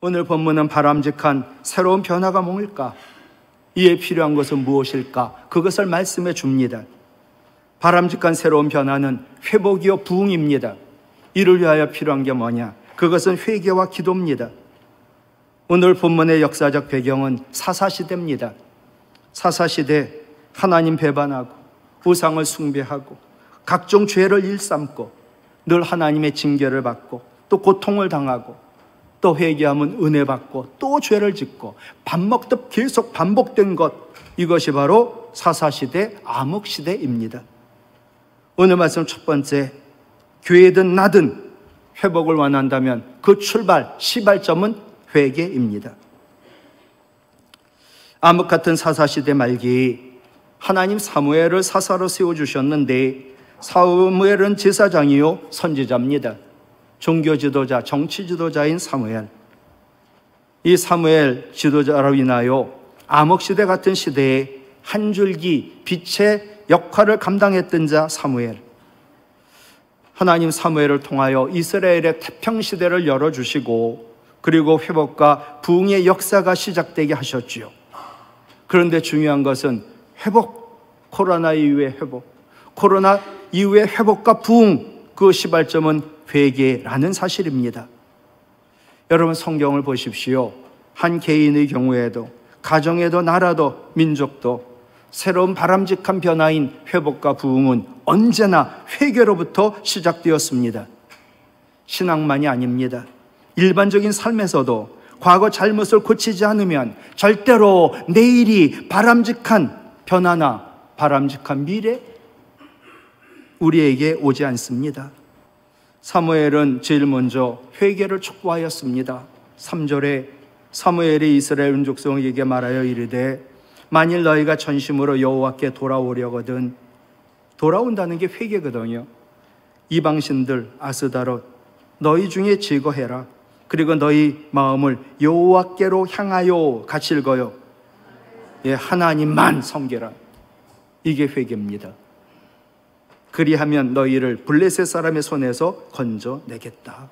오늘 본문은 바람직한 새로운 변화가 뭘까? 이에 필요한 것은 무엇일까? 그것을 말씀해 줍니다. 바람직한 새로운 변화는 회복이요 부흥입니다. 이를 위하여 필요한 게 뭐냐? 그것은 회개와 기도입니다. 오늘 본문의 역사적 배경은 사사시대입니다. 사사시대, 하나님 배반하고 우상을 숭배하고 각종 죄를 일삼고 늘 하나님의 징계를 받고 또 고통을 당하고 또 회개하면 은혜 받고 또 죄를 짓고 밥 먹듯 계속 반복된 것, 이것이 바로 사사시대, 암흑시대입니다. 오늘 말씀 첫 번째, 교회든 나든 회복을 원한다면 그 시발점은 회개입니다. 암흑 같은 사사시대 말기 하나님 사무엘을 사사로 세워주셨는데, 사무엘은 제사장이요 선지자입니다. 종교 지도자, 정치 지도자인 사무엘. 이 사무엘 지도자로 인하여 암흑시대 같은 시대에 한 줄기 빛의 역할을 감당했던 자 사무엘. 하나님 사무엘을 통하여 이스라엘의 태평시대를 열어주시고 그리고 회복과 부흥의 역사가 시작되게 하셨지요. 그런데 중요한 것은 회복, 코로나 이후의 회복, 코로나 이후의 회복과 부흥, 그 시발점은 회개라는 사실입니다. 여러분 성경을 보십시오. 한 개인의 경우에도, 가정에도, 나라도, 민족도 새로운 바람직한 변화인 회복과 부흥은 언제나 회개로부터 시작되었습니다. 신앙만이 아닙니다. 일반적인 삶에서도 과거 잘못을 고치지 않으면 절대로 내일이 바람직한 변화나 바람직한 미래, 우리에게 오지 않습니다. 사무엘은 제일 먼저 회개를 촉구하였습니다. 3절에 사무엘이 이스라엘 온 족속에게 말하여 이르되 만일 너희가 전심으로 여호와께 돌아오려거든, 돌아온다는 게 회개거든요. 이방신들 아스다롯 너희 중에 제거해라. 그리고 너희 마음을 여호와께로 향하여 같이 읽어요. 하나님만 섬겨라. 이게 회개입니다. 그리하면 너희를 블레셋 사람의 손에서 건져내겠다.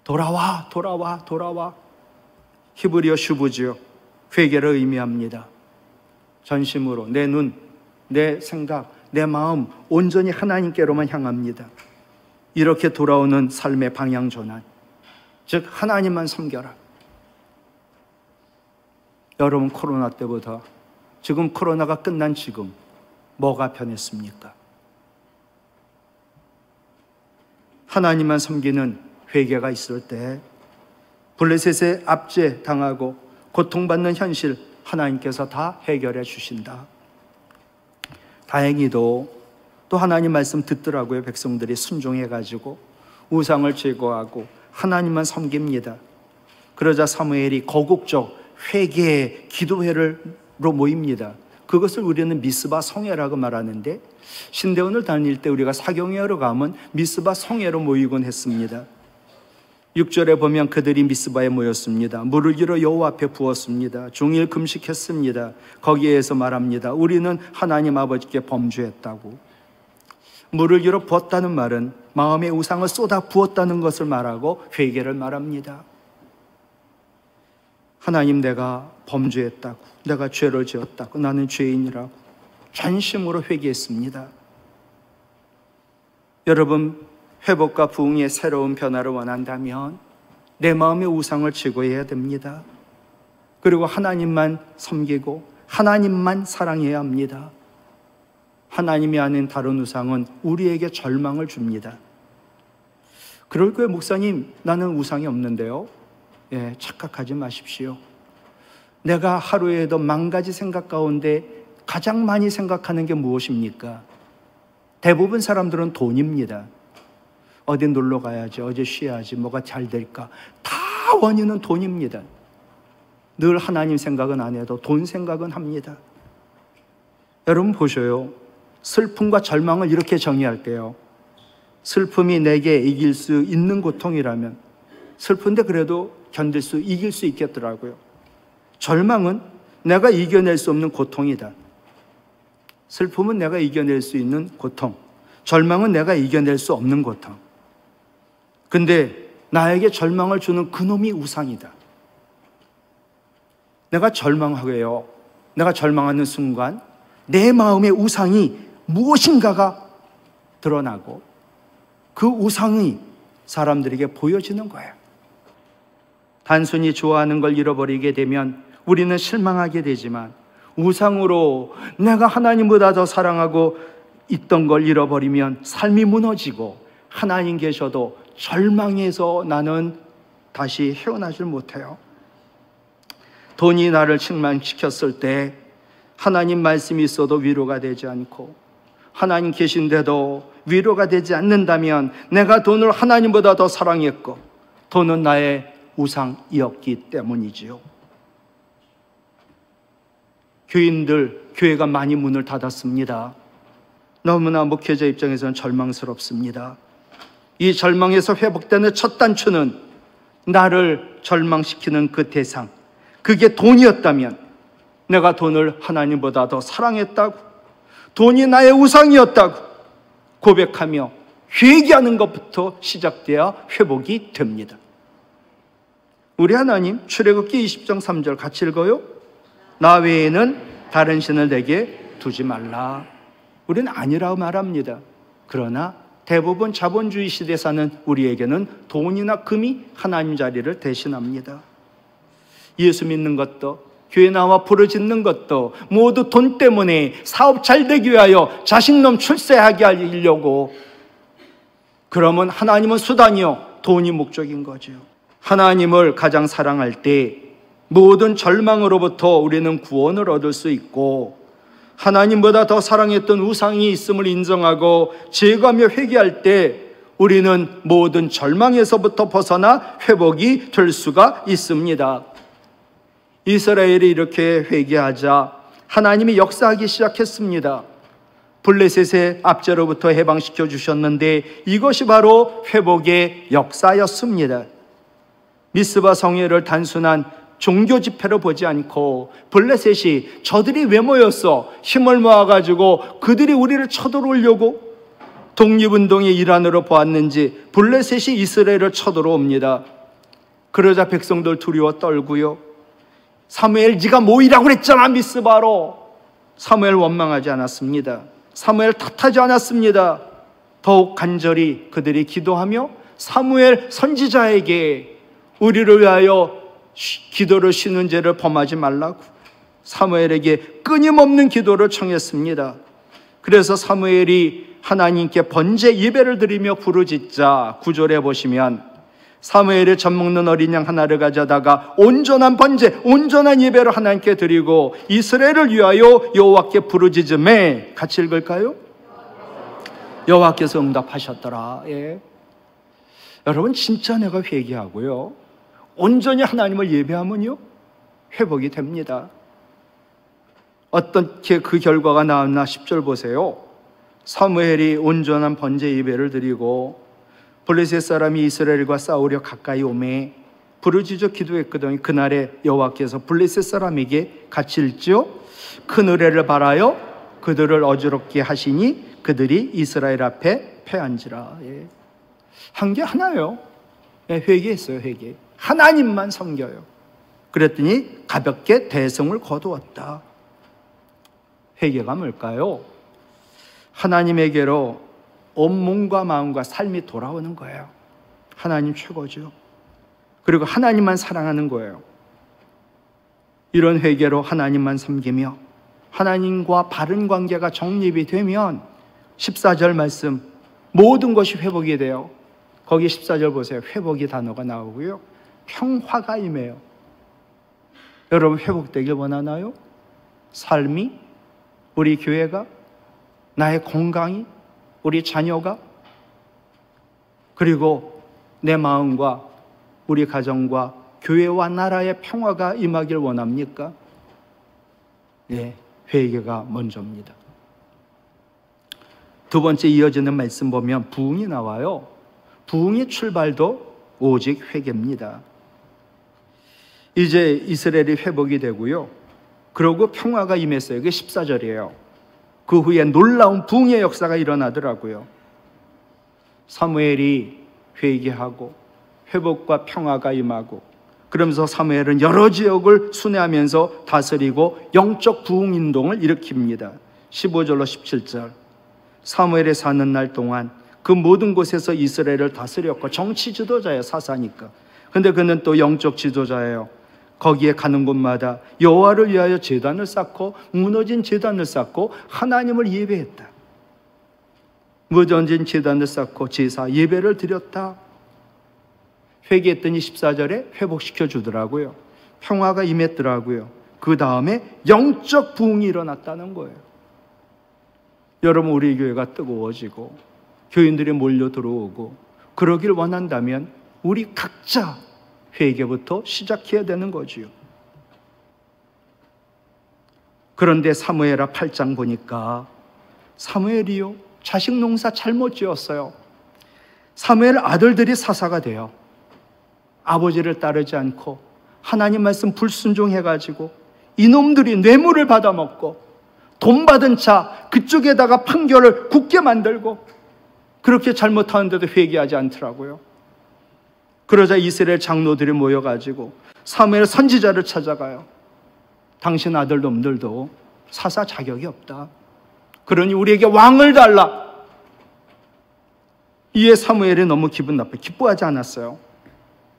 돌아와, 돌아와, 돌아와. 히브리어 슈부지요, 회개를 의미합니다. 전심으로 내 눈, 내 생각, 내 마음 온전히 하나님께로만 향합니다. 이렇게 돌아오는 삶의 방향 전환, 즉 하나님만 섬겨라. 여러분 코로나 때보다 지금 코로나가 끝난 지금 뭐가 변했습니까? 하나님만 섬기는 회개가 있을 때 블레셋에 압제 당하고 고통받는 현실 하나님께서 다 해결해 주신다. 다행히도 또 하나님 말씀 듣더라고요. 백성들이 순종해가지고 우상을 제거하고 하나님만 섬깁니다. 그러자 사무엘이 거국적 회개 기도회로 모입니다. 그것을 우리는 미스바 성회라고 말하는데, 신대원을 다닐 때 우리가 사경회로 가면 미스바 성회로 모이곤 했습니다. 6절에 보면 그들이 미스바에 모였습니다. 물을 길어 여호와 앞에 부었습니다. 종일 금식했습니다. 거기에서 말합니다. 우리는 하나님 아버지께 범죄했다고. 물을 길어 부었다는 말은 마음의 우상을 쏟아 부었다는 것을 말하고 회개를 말합니다. 하나님, 내가 범죄했다고, 내가 죄를 지었다고, 나는 죄인이라고 전심으로 회개했습니다. 여러분, 회복과 부흥의 새로운 변화를 원한다면 내 마음의 우상을 제거해야 됩니다. 그리고 하나님만 섬기고 하나님만 사랑해야 합니다. 하나님이 아닌 다른 우상은 우리에게 절망을 줍니다. 그럴 거예요. 목사님, 나는 우상이 없는데요. 착각하지 마십시오. 내가 하루에도 10,000가지 생각 가운데 가장 많이 생각하는 게 무엇입니까? 대부분 사람들은 돈입니다. 어디 놀러 가야지, 어디 쉬어야지, 뭐가 잘 될까, 다 원인은 돈입니다. 늘 하나님 생각은 안 해도 돈 생각은 합니다. 여러분 보셔요. 슬픔과 절망을 이렇게 정의할게요. 슬픔이 내게 이길 수 있는 고통이라면, 슬픈데 그래도 견딜 수, 이길 수 있겠더라고요. 절망은 내가 이겨낼 수 없는 고통이다. 슬픔은 내가 이겨낼 수 있는 고통, 절망은 내가 이겨낼 수 없는 고통. 근데 나에게 절망을 주는 그놈이 우상이다. 내가 절망하게요. 내가 절망하는 순간 내 마음의 우상이 무엇인가가 드러나고 그 우상이 사람들에게 보여지는 거예요. 단순히 좋아하는 걸 잃어버리게 되면 우리는 실망하게 되지만 우상으로 내가 하나님보다 더 사랑하고 있던 걸 잃어버리면 삶이 무너지고 하나님 계셔도 절망해서 나는 다시 헤어나질 못해요. 돈이 나를 충만시켰을 때 하나님 말씀이 있어도 위로가 되지 않고 하나님 계신데도 위로가 되지 않는다면 내가 돈을 하나님보다 더 사랑했고 돈은 나의 우상이었기 때문이지요. 교회가 많이 문을 닫았습니다. 너무나 목회자 입장에서는 절망스럽습니다. 이 절망에서 회복되는 첫 단추는 나를 절망시키는 그 대상, 그게 돈이었다면 내가 돈을 하나님보다 더 사랑했다고, 돈이 나의 우상이었다고 고백하며 회개하는 것부터 시작되어 회복이 됩니다. 우리 하나님 출애굽기 20장 3절 같이 읽어요. 나 외에는 다른 신을 내게 두지 말라. 우리는 아니라고 말합니다. 그러나 대부분 자본주의 시대에 사는 우리에게는 돈이나 금이 하나님 자리를 대신합니다. 예수 믿는 것도 교회 나와 부르짖는 것도 모두 돈 때문에 사업 잘 되기 위하여 자식놈 출세하게 하려고. 그러면 하나님은 수단이요 돈이 목적인 거죠. 하나님을 가장 사랑할 때 모든 절망으로부터 우리는 구원을 얻을 수 있고 하나님보다 더 사랑했던 우상이 있음을 인정하고 제거하며 회개할 때 우리는 모든 절망에서부터 벗어나 회복이 될 수가 있습니다. 이스라엘이 이렇게 회개하자 하나님이 역사하기 시작했습니다. 블레셋의 압제로부터 해방시켜 주셨는데 이것이 바로 회복의 역사였습니다. 미스바 성회를 단순한 종교 집회로 보지 않고 블레셋이 저들이 왜 모였어? 힘을 모아가지고 그들이 우리를 쳐들어오려고 독립운동의 일환으로 보았는지 블레셋이 이스라엘을 쳐들어옵니다. 그러자 백성들 두려워 떨고요. 사무엘 네가 모이라고 그랬잖아 미스바로. 사무엘 원망하지 않았습니다. 사무엘 탓하지 않았습니다. 더욱 간절히 그들이 기도하며 사무엘 선지자에게 우리를 위하여 기도를 쉬는 죄를 범하지 말라고 사무엘에게 끊임없는 기도를 청했습니다. 그래서 사무엘이 하나님께 번제 예배를 드리며 부르짖자 9절에 보시면 사무엘이 젖 먹는 어린 양 하나를 가져다가 온전한 번제, 온전한 예배를 하나님께 드리고 이스라엘을 위하여 여호와께 부르짖음에 같이 읽을까요? 여호와께서 응답하셨더라. 예. 여러분 진짜 내가 회개하고요 온전히 하나님을 예배하면요 회복이 됩니다. 어떻게 그 결과가 나왔나 10절 보세요. 사무엘이 온전한 번제 예배를 드리고 블레셋 사람이 이스라엘과 싸우려 가까이 오매 부르짖어 기도했거든요. 그날에 여호와께서 블레셋 사람에게 같이 읽지요. 큰 의뢰를 바라여 그들을 어지럽게 하시니 그들이 이스라엘 앞에 패한지라. 예. 한 게 하나요. 예, 회개했어요. 회개. 하나님만 섬겨요. 그랬더니 가볍게 대성을 거두었다. 회개가 뭘까요? 하나님에게로 온 몸과 마음과 삶이 돌아오는 거예요. 하나님 최고죠. 그리고 하나님만 사랑하는 거예요. 이런 회개로 하나님만 섬기며 하나님과 바른 관계가 정립이 되면 14절 말씀 모든 것이 회복이 돼요. 거기 14절 보세요. 회복이 단어가 나오고요. 평화가 임해요. 여러분 회복되길 원하나요? 삶이, 우리 교회가, 나의 건강이, 우리 자녀가, 그리고 내 마음과 우리 가정과 교회와 나라의 평화가 임하길 원합니까? 네, 회개가 먼저입니다. 두 번째 이어지는 말씀 보면 부흥이 나와요. 부흥의 출발도 오직 회개입니다. 이제 이스라엘이 회복이 되고요. 그러고 평화가 임했어요. 그게 14절이에요. 그 후에 놀라운 부흥의 역사가 일어나더라고요. 사무엘이 회개하고 회복과 평화가 임하고, 그러면서 사무엘은 여러 지역을 순회하면서 다스리고 영적 부흥운동을 일으킵니다. 15절로 17절. 사무엘이 사는 날 동안 그 모든 곳에서 이스라엘을 다스렸고, 정치 지도자예요, 사사니까. 근데 그는 또 영적 지도자예요. 거기에 가는 곳마다 여호와를 위하여 제단을 쌓고, 무너진 제단을 쌓고 하나님을 예배했다. 무너진 제단을 쌓고 제사 예배를 드렸다. 회개했더니 14절에 회복시켜 주더라고요. 평화가 임했더라고요. 그 다음에 영적 부흥이 일어났다는 거예요. 여러분, 우리 교회가 뜨거워지고 교인들이 몰려 들어오고 그러길 원한다면 우리 각자 회개부터 시작해야 되는 거지요. 그런데 사무엘하 8장 보니까 사무엘이요, 자식 농사 잘못 지었어요. 사무엘 아들들이 사사가 돼요. 아버지를 따르지 않고 하나님 말씀 불순종해가지고 이놈들이 뇌물을 받아먹고 돈 받은 차 그쪽에다가 판결을 굳게 만들고, 그렇게 잘못하는데도 회개하지 않더라고요. 그러자 이스라엘 장로들이 모여가지고 사무엘 선지자를 찾아가요. 당신 아들놈들도 사사 자격이 없다. 그러니 우리에게 왕을 달라. 이에 사무엘이 너무 기분 나빠 기뻐하지 않았어요.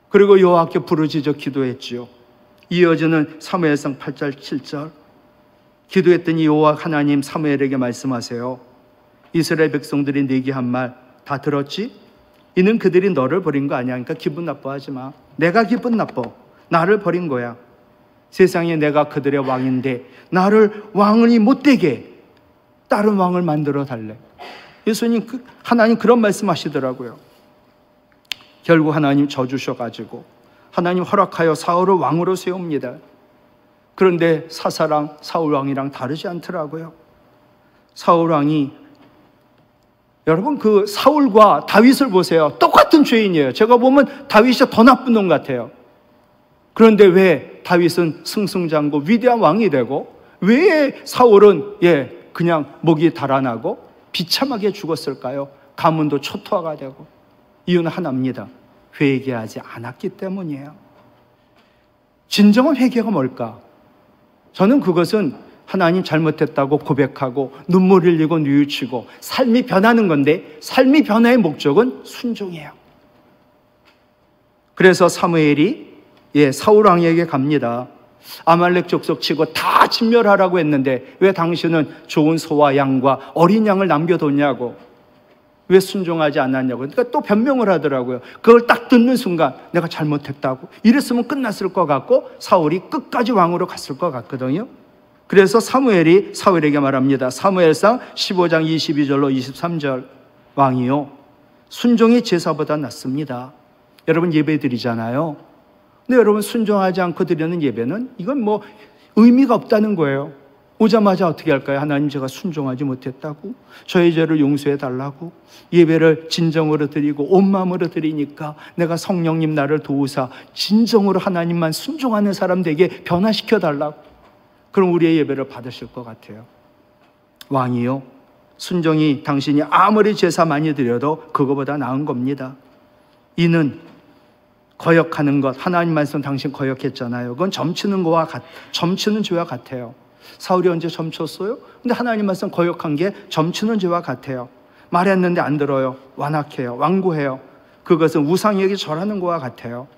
그리고 여호와께 부르짖어 기도했지요. 이어지는 사무엘상 8절 7절. 기도했더니 여호와 하나님 사무엘에게 말씀하세요. 이스라엘 백성들이 내게 한 말 다 들었지? 이는 그들이 너를 버린 거 아니야. 그러니까 기분 나빠하지 마. 내가 기분 나빠. 나를 버린 거야. 세상에 내가 그들의 왕인데 나를 왕이 못되게 다른 왕을 만들어 달래. 예수님, 하나님 그런 말씀하시더라고요. 결국 하나님 져주셔가지고 하나님 허락하여 사울을 왕으로 세웁니다. 그런데 사사랑 사울 왕이랑 다르지 않더라고요. 사울 왕이, 여러분, 그 사울과 다윗을 보세요. 똑같은 죄인이에요. 제가 보면 다윗이 더 나쁜 놈 같아요. 그런데 왜 다윗은 승승장구 위대한 왕이 되고, 왜 사울은 그냥 목이 달아나고 비참하게 죽었을까요? 가문도 초토화가 되고. 이유는 하나입니다. 회개하지 않았기 때문이에요. 진정한 회개가 뭘까? 저는 그것은 하나님 잘못했다고 고백하고 눈물 흘리고 뉘우치고 삶이 변하는 건데, 삶이 변화의 목적은 순종이에요. 그래서 사무엘이 사울 왕에게 갑니다. 아말렉 족속 치고 다 진멸하라고 했는데 왜 당신은 좋은 소와 양과 어린 양을 남겨뒀냐고, 왜 순종하지 않았냐고. 그러니까 또 변명을 하더라고요. 그걸 딱 듣는 순간 내가 잘못했다고, 이랬으면 끝났을 것 같고 사울이 끝까지 왕으로 갔을 것 같거든요. 그래서 사무엘이 사울에게 말합니다. 사무엘상 15장 22절로 23절. 왕이요, 순종이 제사보다 낫습니다. 여러분, 예배 드리잖아요. 근데 여러분, 순종하지 않고 드리는 예배는 이건 뭐 의미가 없다는 거예요. 오자마자 어떻게 할까요? 하나님, 제가 순종하지 못했다고, 저의 죄를 용서해 달라고, 예배를 진정으로 드리고 온 마음으로 드리니까 내가 성령님 나를 도우사 진정으로 하나님만 순종하는 사람 되게 변화시켜 달라고, 그럼 우리의 예배를 받으실 것 같아요. 왕이요, 순종이 당신이 아무리 제사 많이 드려도 그거보다 나은 겁니다. 이는 거역하는 것, 하나님 말씀 당신 거역했잖아요. 그건 점치는 점치는 죄와 같아요. 사울이 언제 점쳤어요? 근데 하나님 말씀 거역한 게 점치는 죄와 같아요. 말했는데 안 들어요. 완악해요. 완고해요. 그것은 우상에게 절하는 것과 같아요.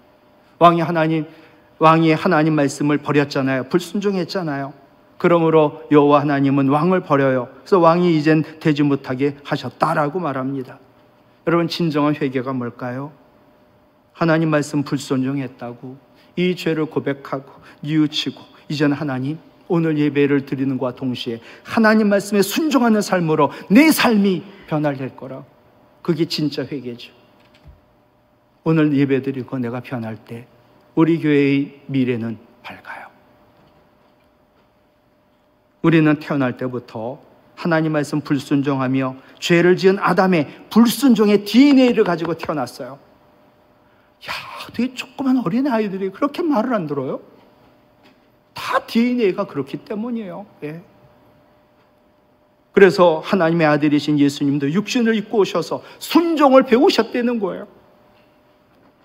왕이 하나님 말씀을 버렸잖아요. 불순종했잖아요. 그러므로 여호와 하나님은 왕을 버려요. 그래서 왕이 이젠 되지 못하게 하셨다라고 말합니다. 여러분, 진정한 회개가 뭘까요? 하나님 말씀 불순종했다고 이 죄를 고백하고 뉘우치고, 이제는 하나님, 오늘 예배를 드리는 것과 동시에 하나님 말씀에 순종하는 삶으로 내 삶이 변화될 거라고. 그게 진짜 회개죠. 오늘 예배 드리고 내가 변할 때 우리 교회의 미래는 밝아요. 우리는 태어날 때부터 하나님 말씀 불순종하며 죄를 지은 아담의 불순종의 DNA를 가지고 태어났어요. 되게 조그만 어린아이들이 그렇게 말을 안 들어요? 다 DNA가 그렇기 때문이에요. 그래서 하나님의 아들이신 예수님도 육신을 입고 오셔서 순종을 배우셨다는 거예요.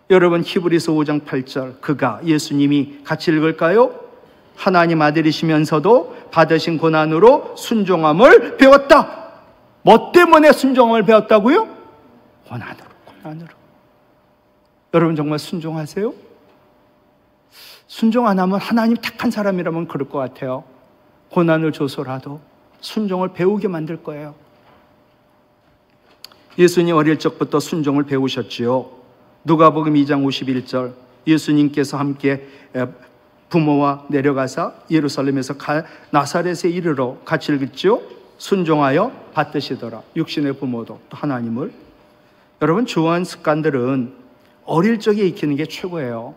여러분, 히브리서 5장 8절, 그가, 예수님이 같이 읽을까요? 하나님 아들이시면서도 받으신 고난으로 순종함을 배웠다. 뭐 때문에 순종함을 배웠다고요? 고난으로. 여러분 정말 순종하세요? 순종 안 하면 하나님 택한 사람이라면 그럴 것 같아요. 고난을 줘서라도 순종을 배우게 만들 거예요. 예수님 어릴 적부터 순종을 배우셨지요. 누가복음 2장 51절, 예수님께서 함께 부모와 내려가서 예루살렘에서 나사렛에 이르러 같이 읽었죠. 순종하여 받드시더라. 육신의 부모도 또 하나님을. 여러분, 좋은 습관들은 어릴 적에 익히는 게 최고예요.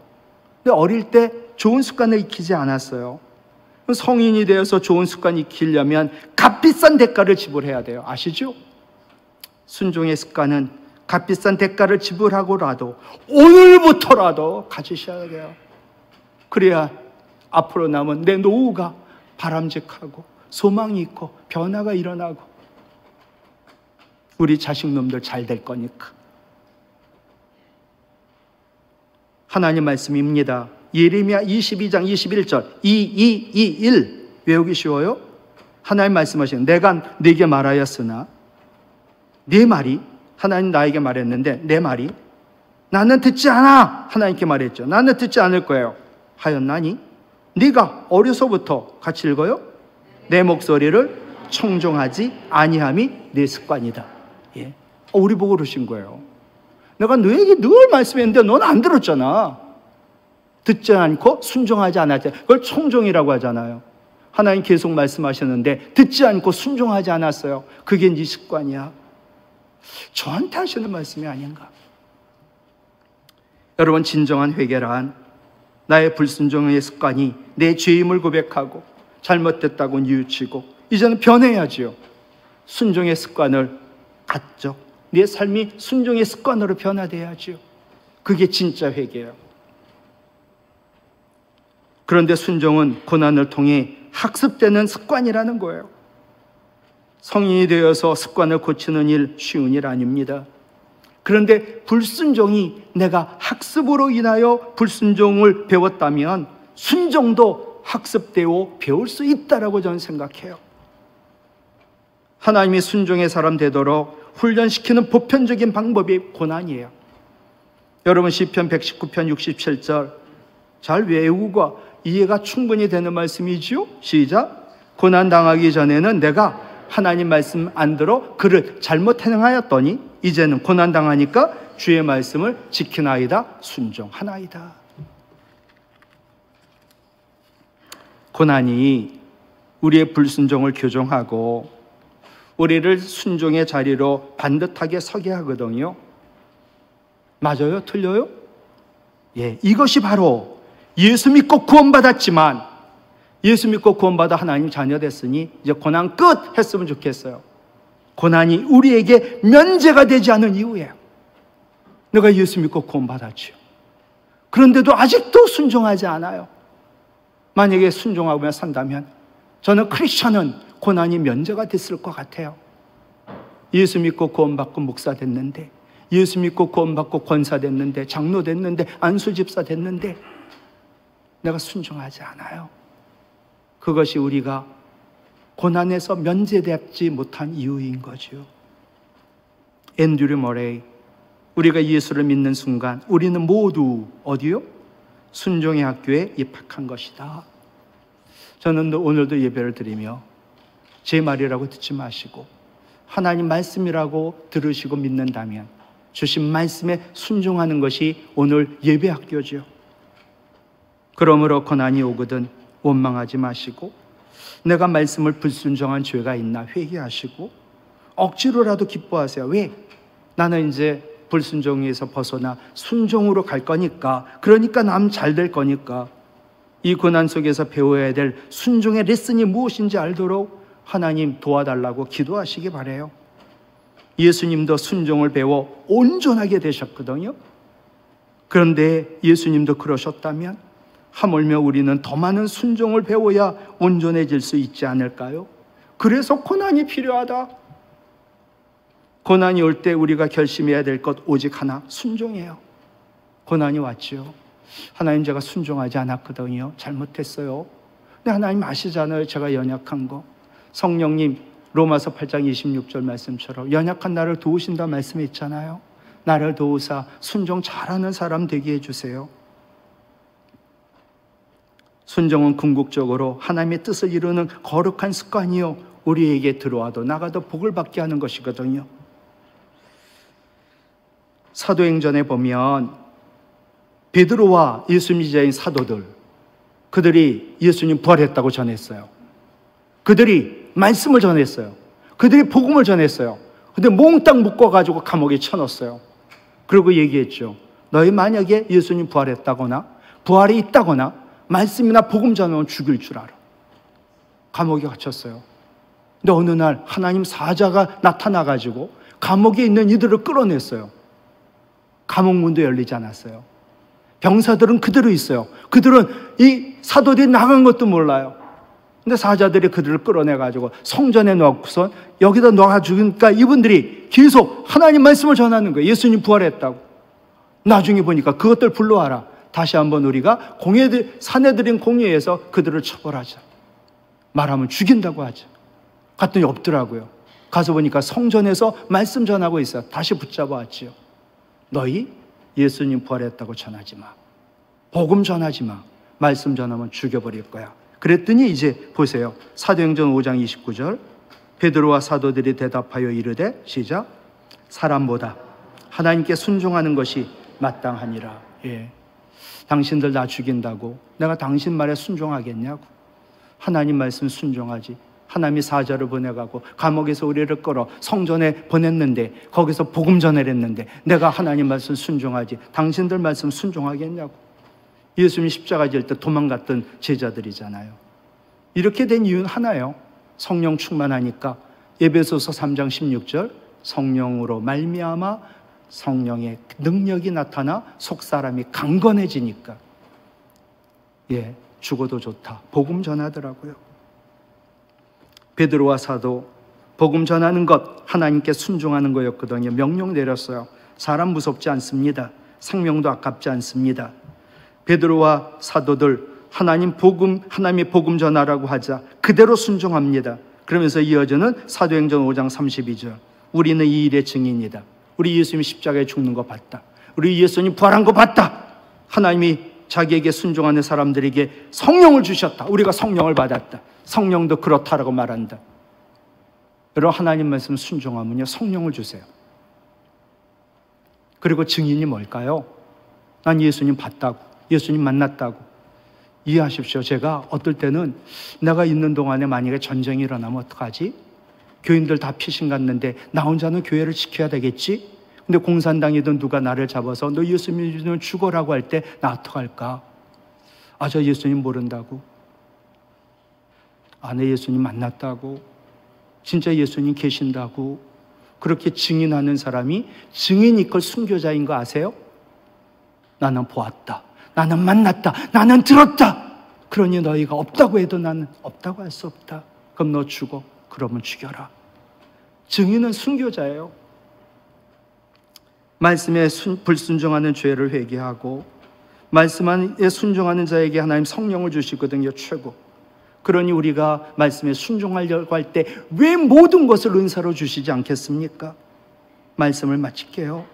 근데 어릴 때 좋은 습관을 익히지 않았어요. 성인이 되어서 좋은 습관 익히려면 값비싼 대가를 지불해야 돼요. 아시죠? 순종의 습관은 값비싼 대가를 지불하고라도 오늘부터라도 가지셔야 돼요. 그래야 앞으로 남은 내 노후가 바람직하고 소망이 있고 변화가 일어나고 우리 자식놈들 잘 될 거니까. 하나님 말씀입니다. 예레미야 22장 21절 2221 외우기 쉬워요? 하나님 말씀하시는, 내가 네게 말하였으나 네 말이, 하나님 나에게 말했는데 내 말이 나는 듣지 않아. 하나님께 말했죠. 나는 듣지 않을 거예요 하였나니 네가 어려서부터, 같이 읽어요, 내 목소리를 청종하지 아니함이 내 습관이다. 예. 우리 보고 그러신 거예요. 내가 너에게 늘 말씀했는데 넌 안 들었잖아. 듣지 않고 순종하지 않았잖아. 그걸 청종이라고 하잖아요. 하나님 계속 말씀하셨는데 듣지 않고 순종하지 않았어요. 그게 네 습관이야. 저한테 하시는 말씀이 아닌가. 여러분, 진정한 회개란 나의 불순종의 습관이 내 죄임을 고백하고 잘못됐다고 뉘우치고 이제는 변해야지요. 순종의 습관을 갖죠. 내 삶이 순종의 습관으로 변화돼야지요. 그게 진짜 회개예요. 그런데 순종은 고난을 통해 학습되는 습관이라는 거예요. 성인이 되어서 습관을 고치는 일 쉬운 일 아닙니다. 그런데 불순종이, 내가 학습으로 인하여 불순종을 배웠다면 순종도 학습되고 배울 수 있다라고 저는 생각해요. 하나님이 순종의 사람 되도록 훈련시키는 보편적인 방법이 고난이에요. 여러분, 시편 119편 67절 잘 외우고 이해가 충분히 되는 말씀이지요. 시작. 고난 당하기 전에는 내가 하나님 말씀 안 들어 그를 잘못 행하였더니 이제는 고난 당하니까 주의 말씀을 지키나이다, 순종하나이다. 고난이 우리의 불순종을 교정하고 우리를 순종의 자리로 반듯하게 서게 하거든요. 맞아요? 틀려요? 예, 이것이 바로 예수 믿고 구원받았지만, 예수 믿고 구원받아 하나님 자녀 됐으니 이제 고난 끝 했으면 좋겠어요. 고난이 우리에게 면제가 되지 않은 이유예요. 내가 예수 믿고 구원받았지요. 그런데도 아직도 순종하지 않아요. 만약에 순종하며 산다면 저는 크리스천은 고난이 면제가 됐을 것 같아요. 예수 믿고 구원받고 목사 됐는데, 예수 믿고 구원받고 권사 됐는데, 장로 됐는데, 안수집사 됐는데 내가 순종하지 않아요. 그것이 우리가 고난에서 면제되지 못한 이유인 거죠. 앤드류 머레이, 우리가 예수를 믿는 순간 우리는 모두 어디요? 순종의 학교에 입학한 것이다. 저는 오늘도 예배를 드리며 제 말이라고 듣지 마시고 하나님 말씀이라고 들으시고 믿는다면 주신 말씀에 순종하는 것이 오늘 예배 학교죠. 그러므로 고난이 오거든 원망하지 마시고, 내가 말씀을 불순종한 죄가 있나 회개하시고 억지로라도 기뻐하세요. 왜? 나는 이제 불순종에서 벗어나 순종으로 갈 거니까, 그러니까 남 잘 될 거니까. 이 고난 속에서 배워야 될 순종의 레슨이 무엇인지 알도록 하나님 도와달라고 기도하시기 바라요. 예수님도 순종을 배워 온전하게 되셨거든요. 그런데 예수님도 그러셨다면 하물며 우리는 더 많은 순종을 배워야 온전해질 수 있지 않을까요? 그래서 고난이 필요하다. 고난이 올 때 우리가 결심해야 될 것 오직 하나, 순종이에요. 고난이 왔죠. 하나님, 제가 순종하지 않았거든요. 잘못했어요. 근데 하나님 아시잖아요, 제가 연약한 거. 성령님, 로마서 8장 26절 말씀처럼 연약한 나를 도우신다 말씀이 있잖아요. 나를 도우사 순종 잘하는 사람 되게 해주세요. 순종은 궁극적으로 하나님의 뜻을 이루는 거룩한 습관이요, 우리에게 들어와도 나가도 복을 받게 하는 것이거든요. 사도행전에 보면 베드로와 예수님 제자인 사도들, 그들이 예수님 부활했다고 전했어요. 그들이 말씀을 전했어요. 그들이 복음을 전했어요. 근데 몽땅 묶어가지고 감옥에 쳐넣었어요. 그리고 얘기했죠. 너희 만약에 예수님 부활했다거나 부활이 있다거나 말씀이나 복음 전하면 죽일 줄 알아. 감옥에 갇혔어요. 근데 어느 날 하나님 사자가 나타나가지고 감옥에 있는 이들을 끌어냈어요. 감옥문도 열리지 않았어요. 병사들은 그대로 있어요. 그들은 이 사도들이 나간 것도 몰라요. 근데 사자들이 그들을 끌어내가지고 성전에 넣고선 여기다 놔주니까 이분들이 계속 하나님 말씀을 전하는 거예요. 예수님 부활했다고. 나중에 보니까 그것들 불러와라. 다시 한번 우리가 사내들인 공회에서 그들을 처벌하자. 말하면 죽인다고 하죠. 갔더니 없더라고요. 가서 보니까 성전에서 말씀 전하고 있어요. 다시 붙잡아 왔지요. 너희 예수님 부활했다고 전하지 마. 복음 전하지 마. 말씀 전하면 죽여버릴 거야. 그랬더니 이제 보세요. 사도행전 5장 29절. 베드로와 사도들이 대답하여 이르되, 시작. 사람보다 하나님께 순종하는 것이 마땅하니라. 예. 당신들 나 죽인다고 내가 당신 말에 순종하겠냐고. 하나님 말씀 순종하지. 하나님이 사자를 보내가고 감옥에서 우리를 끌어 성전에 보냈는데 거기서 복음 전해를 했는데 내가 하나님 말씀 순종하지 당신들 말씀 순종하겠냐고. 예수님이 십자가 질 때 도망갔던 제자들이잖아요. 이렇게 된 이유는 하나예요. 성령 충만하니까. 에베소서 3장 16절, 성령으로 말미암아 성령의 능력이 나타나 속사람이 강건해지니까, 예, 죽어도 좋다. 복음 전하더라고요. 베드로와 사도 복음 전하는 것, 하나님께 순종하는 거였거든요. 명령 내렸어요. 사람 무섭지 않습니다. 생명도 아깝지 않습니다. 베드로와 사도들 하나님의 복음 전하라고 하자 그대로 순종합니다. 그러면서 이어지는 사도행전 5장 32절. 우리는 이 일의 증인이다. 우리 예수님이 십자가에 죽는 거 봤다. 우리 예수님 부활한 거 봤다. 하나님이 자기에게 순종하는 사람들에게 성령을 주셨다. 우리가 성령을 받았다. 성령도 그렇다라고 말한다. 여러분, 하나님 말씀 순종하면요, 성령을 주세요. 그리고 증인이 뭘까요? 난 예수님 봤다고, 예수님 만났다고. 이해하십시오. 제가 어떨 때는 내가 있는 동안에 만약에 전쟁이 일어나면 어떡하지? 교인들 다 피신 갔는데 나 혼자는 교회를 지켜야 되겠지? 근데 공산당이든 누가 나를 잡아서 너 예수님 믿으면 죽어라고 할 때 나 어떡할까? 아, 저 예수님 모른다고. 아, 내 예수님 만났다고. 진짜 예수님 계신다고. 그렇게 증인하는 사람이 증인 이끌 순교자인 거 아세요? 나는 보았다. 나는 만났다. 나는 들었다. 그러니 너희가 없다고 해도 나는 없다고 할 수 없다. 그럼 너 죽어. 그러면 죽여라. 증인은 순교자예요. 말씀에 불순종하는 죄를 회개하고 말씀에 순종하는 자에게 하나님 성령을 주시거든요. 최고. 그러니 우리가 말씀에 순종하려고 할 때 왜 모든 것을 은사로 주시지 않겠습니까? 말씀을 마칠게요.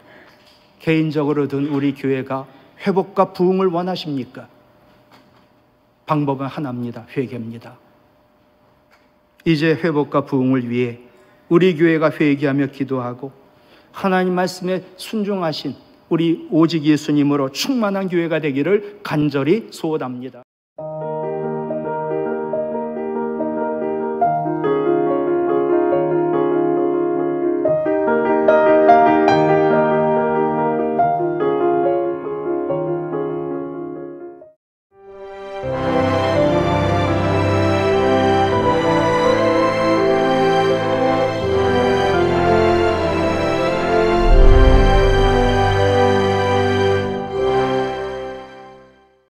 개인적으로든 우리 교회가 회복과 부흥을 원하십니까? 방법은 하나입니다. 회개입니다. 이제 회복과 부흥을 위해 우리 교회가 회개하며 기도하고 하나님 말씀에 순종하신 우리 오직 예수님으로 충만한 교회가 되기를 간절히 소원합니다.